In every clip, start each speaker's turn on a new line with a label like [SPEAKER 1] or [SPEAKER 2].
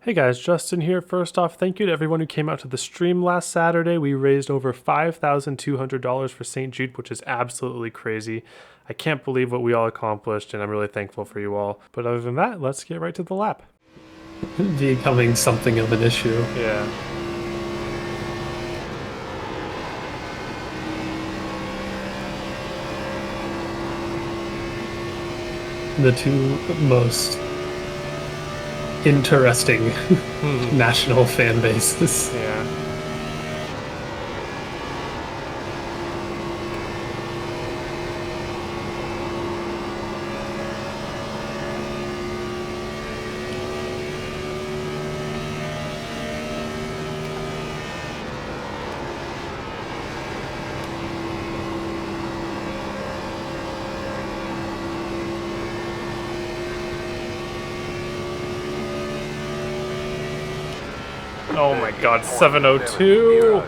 [SPEAKER 1] Hey guys, Justin here. First off, thank you to everyone who came out to the stream last Saturday. We raised over $5,200 for St. Jude, which is absolutely crazy. I can't believe what we all accomplished, and I'm really thankful for you all. But other than that, let's get right to the lap.
[SPEAKER 2] Becoming something of an issue.
[SPEAKER 1] Yeah.
[SPEAKER 2] The two most interesting national fan bases.
[SPEAKER 1] Yeah. Oh my god, 702!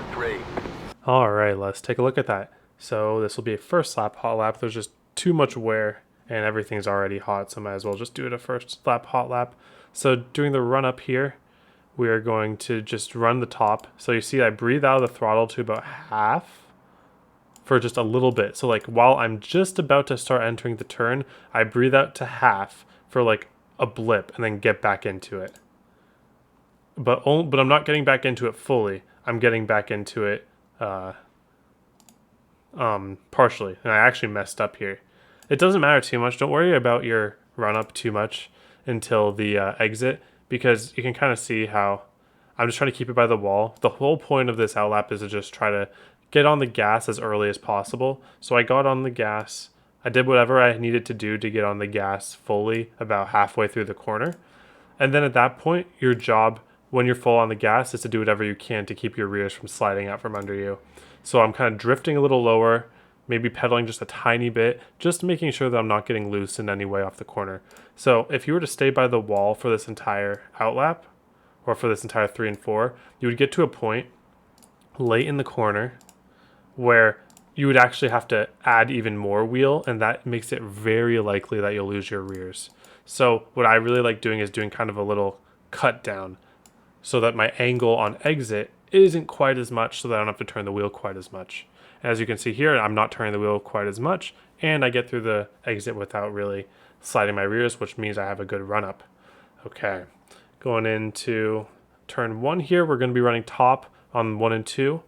[SPEAKER 1] Alright, let's take a look at that. So this will be a first lap hot lap. There's just too much wear and everything's already hot, so might as well just do it a first lap hot lap. So doing the run up here, we are going to just run the top. So you see I breathe out of the throttle to about half for just a little bit. So like while I'm just about to start entering the turn, I breathe out to half for like a blip and then get back into it. But I'm not getting back into it fully. I'm getting back into it partially, and I actually messed up here. It doesn't matter too much. Don't worry about your run up too much until the exit, because you can kind of see how I'm just trying to keep it by the wall. The whole point of this outlap is to just try to get on the gas as early as possible. So I got on the gas. I did whatever I needed to do to get on the gas fully about halfway through the corner. And then at that point, your job when you're full on the gas is to do whatever you can to keep your rears from sliding out from under you. So I'm kind of drifting a little lower, maybe pedaling just a tiny bit, just making sure that I'm not getting loose in any way off the corner. So if you were to stay by the wall for this entire outlap, or for this entire 3 and 4, you would get to a point late in the corner where you would actually have to add even more wheel, and that makes it very likely that you'll lose your rears. So what I really like doing is doing kind of a little cut down so that my angle on exit isn't quite as much, so that I don't have to turn the wheel quite as much. As you can see here, I'm not turning the wheel quite as much, and I get through the exit without really sliding my rears, which means I have a good run up. Okay, going into turn 1 here, we're going to be running top on 1 and 2.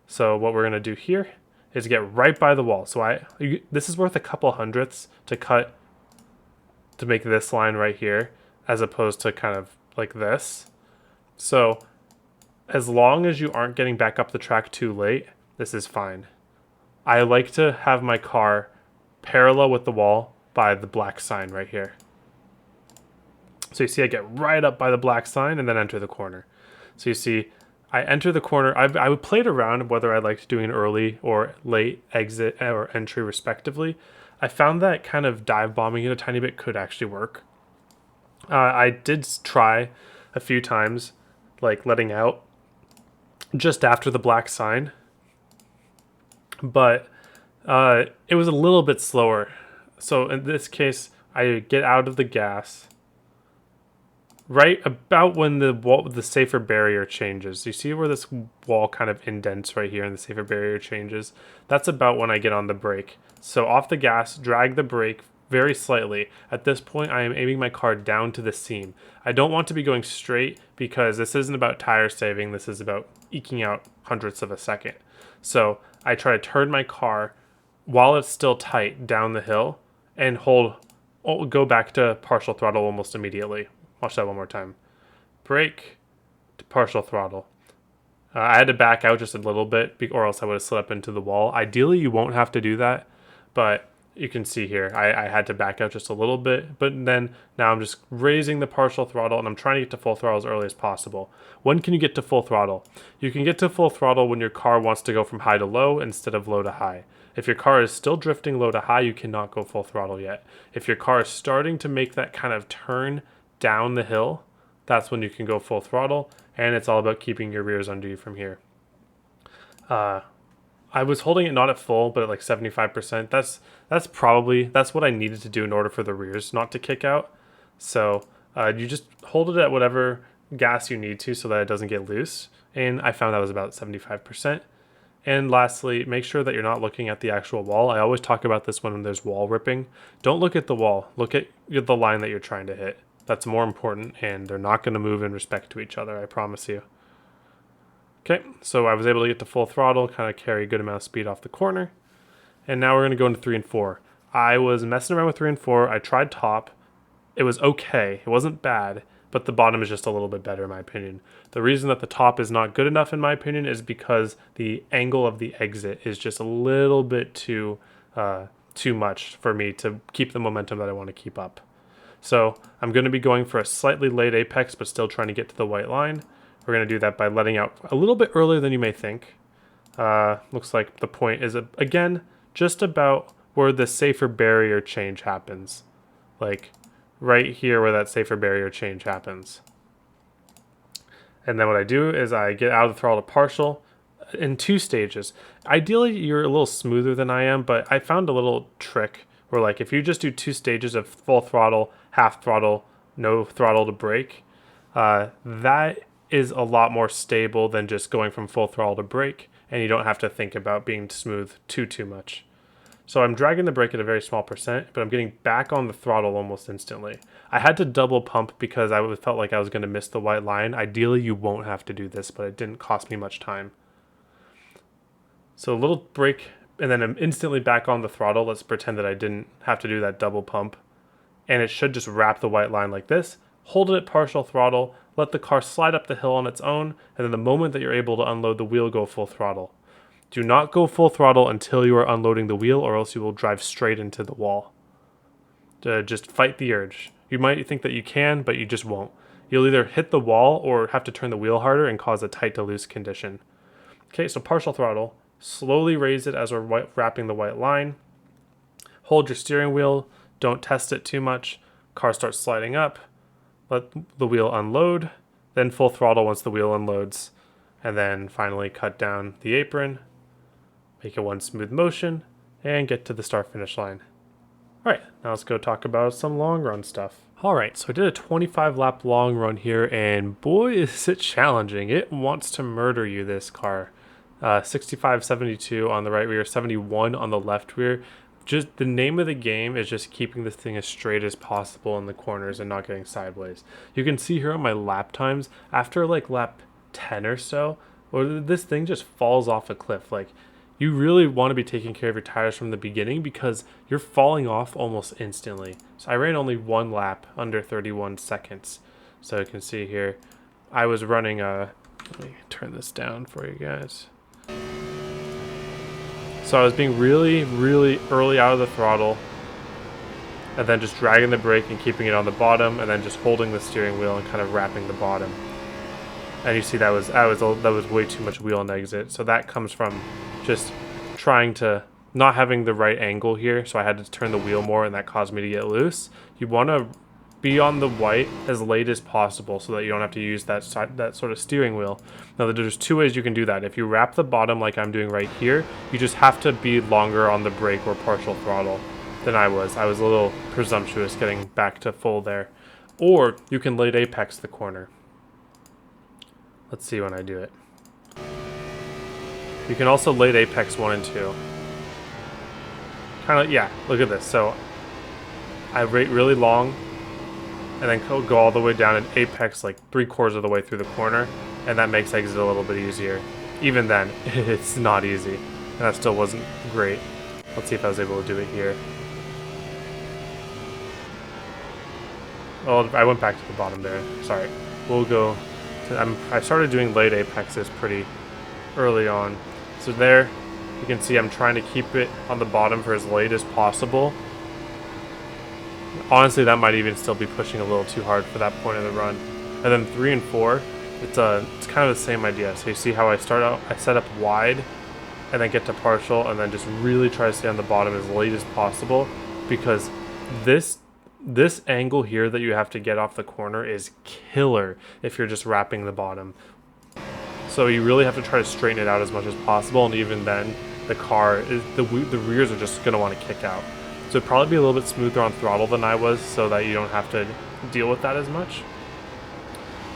[SPEAKER 1] So what we're going to do here is get right by the wall. So this is worth a couple hundredths to cut to make this line right here, as opposed to kind of like this. So as long as you aren't getting back up the track too late, this is fine. I like to have my car parallel with the wall by the black sign right here. So you see I get right up by the black sign and then enter the corner. So you see I enter the corner. I would play it around whether I liked doing an early or late exit or entry respectively. I found that kind of dive bombing it a tiny bit could actually work. I did try a few times, like letting out just after the black sign, but it was a little bit slower. So in this case, I get out of the gas right about when the safer barrier changes. You see where this wall kind of indents right here and the safer barrier changes? That's about when I get on the brake. So off the gas, drag the brake very slightly. At this point, I am aiming my car down to the seam. I don't want to be going straight because this isn't about tire saving. This is about eking out hundredths of a second. So I try to turn my car while it's still tight down the hill and go back to partial throttle almost immediately. Watch that one more time. Brake to partial throttle. I had to back out just a little bit or else I would have slid up into the wall. Ideally, you won't have to do that, but you can see here, I had to back out just a little bit, but then now I'm just raising the partial throttle and I'm trying to get to full throttle as early as possible. When can you get to full throttle? You can get to full throttle when your car wants to go from high to low instead of low to high. If your car is still drifting low to high, you cannot go full throttle yet. If your car is starting to make that kind of turn down the hill, that's when you can go full throttle, and it's all about keeping your rears under you from here. I was holding it not at full, but at like 75%. That's what I needed to do in order for the rears not to kick out. So you just hold it at whatever gas you need to so that it doesn't get loose. And I found that was about 75%. And lastly, make sure that you're not looking at the actual wall. I always talk about this when there's wall ripping. Don't look at the wall. Look at the line that you're trying to hit. That's more important, and they're not going to move in respect to each other, I promise you. Okay, so I was able to get to full throttle, kind of carry a good amount of speed off the corner. And now we're going to go into 3 and 4. I was messing around with 3 and 4. I tried top. It was okay. It wasn't bad, but the bottom is just a little bit better in my opinion. The reason that the top is not good enough in my opinion is because the angle of the exit is just a little bit too much for me to keep the momentum that I want to keep up. So I'm going to be going for a slightly late apex, but still trying to get to the white line. We're going to do that by letting out a little bit earlier than you may think. Looks like the point is, again, just about where the safer barrier change happens. Like right here where that safer barrier change happens. And then what I do is I get out of the throttle to partial in 2 stages. Ideally, you're a little smoother than I am, but I found a little trick where like if you just do 2 stages of full throttle, half throttle, no throttle to brake, that is a lot more stable than just going from full throttle to brake, and you don't have to think about being smooth too much. So I'm dragging the brake at a very small percent, but I'm getting back on the throttle almost instantly. I had to double pump because I felt like I was going to miss the white line. Ideally, you won't have to do this, but it didn't cost me much time. So a little brake, and then I'm instantly back on the throttle. Let's pretend that I didn't have to do that double pump. And it should just wrap the white line like this. Hold it at partial throttle, let the car slide up the hill on its own, and then the moment that you're able to unload the wheel, go full throttle. Do not go full throttle until you are unloading the wheel, or else you will drive straight into the wall. Just fight the urge. You might think that you can, but you just won't. You'll either hit the wall or have to turn the wheel harder and cause a tight to loose condition. Okay, so partial throttle. Slowly raise it as we're wrapping the white line. Hold your steering wheel. Don't test it too much. Car starts sliding up. Let the wheel unload. Then full throttle once the wheel unloads. And then finally cut down the apron. Make it one smooth motion, and get to the start-finish line. Alright, now let's go talk about some long run stuff. Alright, so I did a 25-lap long run here, and boy is it challenging. It wants to murder you, this car. 65, 72 on the right rear, 71 on the left rear. Just the name of the game is just keeping this thing as straight as possible in the corners and not getting sideways. You can see here on my lap times, after like lap 10 or so, this thing just falls off a cliff. Like, you really want to be taking care of your tires from the beginning because you're falling off almost instantly. So I ran only 1 lap under 31 seconds. So you can see here, I was running let me turn this down for you guys. So I was being really early out of the throttle, and then just dragging the brake and keeping it on the bottom, and then just holding the steering wheel and kind of wrapping the bottom. And you see that was way too much wheel and exit. So that comes from just trying to not having the right angle here, so I had to turn the wheel more, and that caused me to get loose. You want to be on the white as late as possible so that you don't have to use that sort of steering wheel. Now there's 2 ways you can do that. If you wrap the bottom like I'm doing right here, you just have to be longer on the brake or partial throttle than I was. I was a little presumptuous getting back to full there. Or you can late apex the corner. Let's see when I do it. You can also late apex 1 and 2. Kind of, yeah, look at this. So I rate really long and then go all the way down and apex like 3/4 of the way through the corner, and that makes exit a little bit easier. Even then, it's not easy, and that still wasn't great. Let's see if I was able to do it here. Oh, I went back to the bottom there. Sorry. We'll go to, I started doing late apexes pretty early on. So there, you can see I'm trying to keep it on the bottom for as late as possible. Honestly, that might even still be pushing a little too hard for that point of the run. And then 3 and 4, it's kind of the same idea. So you see how I start out, I set up wide, and then get to partial, and then just really try to stay on the bottom as late as possible, because this angle here that you have to get off the corner is killer if you're just wrapping the bottom. So you really have to try to straighten it out as much as possible, and even then, the rears are just going to want to kick out. So it'd probably be a little bit smoother on throttle than I was, so that you don't have to deal with that as much.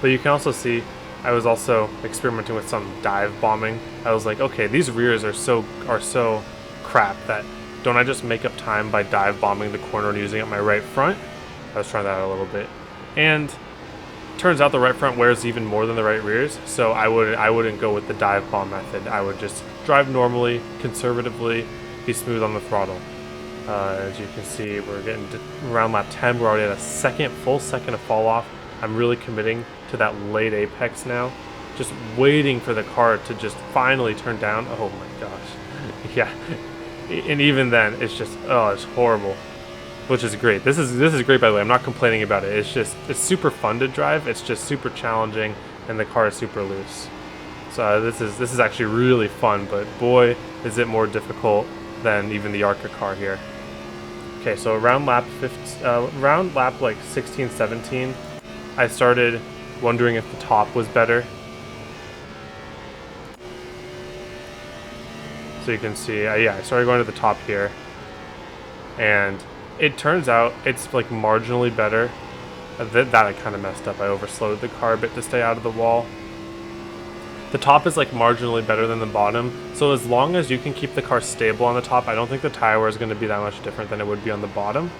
[SPEAKER 1] But you can also see I was also experimenting with some dive bombing. I was like, okay, these rears are so crap that don't I just make up time by dive bombing the corner and using up my right front? I was trying that out a little bit. And turns out the right front wears even more than the right rears, so I wouldn't go with the dive bomb method. I would just drive normally, conservatively, be smooth on the throttle. As you can see, we're getting to around lap 10. We're already at a full second of fall off. I'm really committing to that late apex now. Just waiting for the car to just finally turn down. Oh my gosh. Yeah. And even then, it's just, oh, it's horrible. Which is great. This is great, by the way. I'm not complaining about it. It's super fun to drive. It's just super challenging, and the car is super loose. So this is actually really fun, but boy, is it more difficult than even the ARCA car here. Okay, so around lap like 16, 17, I started wondering if the top was better. So you can see, yeah, I started going to the top here, and it turns out it's like marginally better. That I kind of messed up. I overslowed the car a bit to stay out of the wall. The top is like marginally better than the bottom, so as long as you can keep the car stable on the top, I don't think the tire wear is going to be that much different than it would be on the bottom.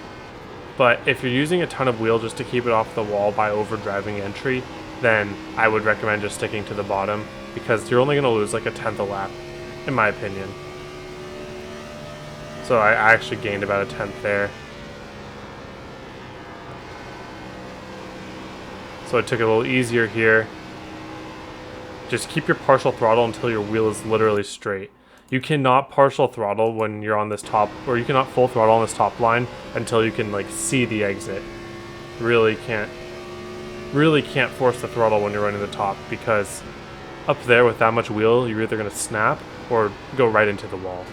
[SPEAKER 1] But if you're using a ton of wheel just to keep it off the wall by overdriving entry, then I would recommend just sticking to the bottom, because you're only going to lose like a tenth a lap, in my opinion. So I actually gained about a tenth there. So I took it a little easier here. Just keep your partial throttle until your wheel is literally straight. You cannot partial throttle when you're on this top, or you cannot full throttle on this top line until you can like see the exit. Really can't force the throttle when you're running the top, because up there with that much wheel, you're either going to snap or go right into the wall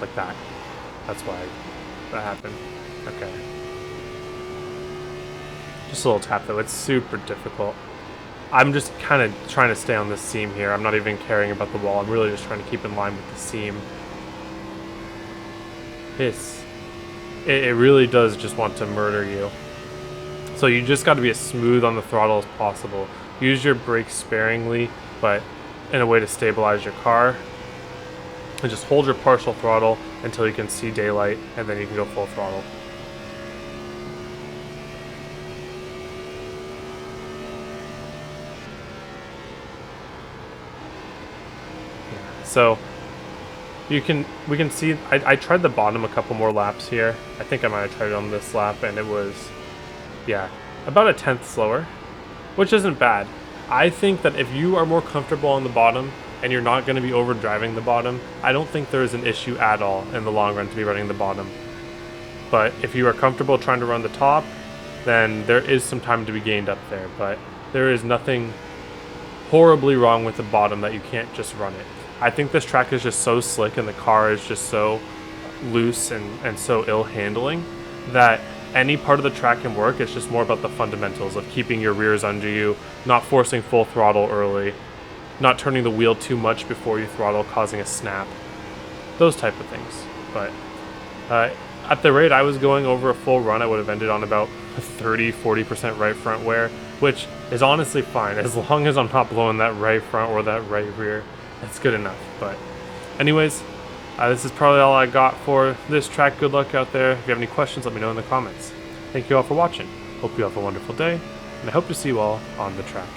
[SPEAKER 1] like that. That's why that happened. Okay. Just a little tap though. It's super difficult. I'm just kind of trying to stay on this seam here. I'm not even caring about the wall. I'm really just trying to keep in line with the seam. It really does just want to murder you. So you just got to be as smooth on the throttle as possible. Use your brakes sparingly, but in a way to stabilize your car. And just hold your partial throttle until you can see daylight, and then you can go full throttle. So we can see I tried the bottom a couple more laps here. I think I might have tried it on this lap, and it was, yeah, about a tenth slower, which isn't bad. I think that if you are more comfortable on the bottom and you're not going to be overdriving the bottom, I don't think there is an issue at all in the long run to be running the bottom. But if you are comfortable trying to run the top, then there is some time to be gained up there. But there is nothing horribly wrong with the bottom that you can't just run it. I think this track is just so slick and the car is just so loose and so ill handling that any part of the track can work. It's just more about the fundamentals of keeping your rears under you, not forcing full throttle early, not turning the wheel too much before you throttle, causing a snap. Those type of things. But at the rate I was going over a full run, I would have ended on about 30-40% right front wear, which is honestly fine. As long as I'm not blowing that right front or that right rear, that's good enough. But anyways, this is probably all I got for this track. Good luck out there. If you have any questions, let me know in the comments. Thank you all for watching. Hope you have a wonderful day, and I hope to see you all on the track.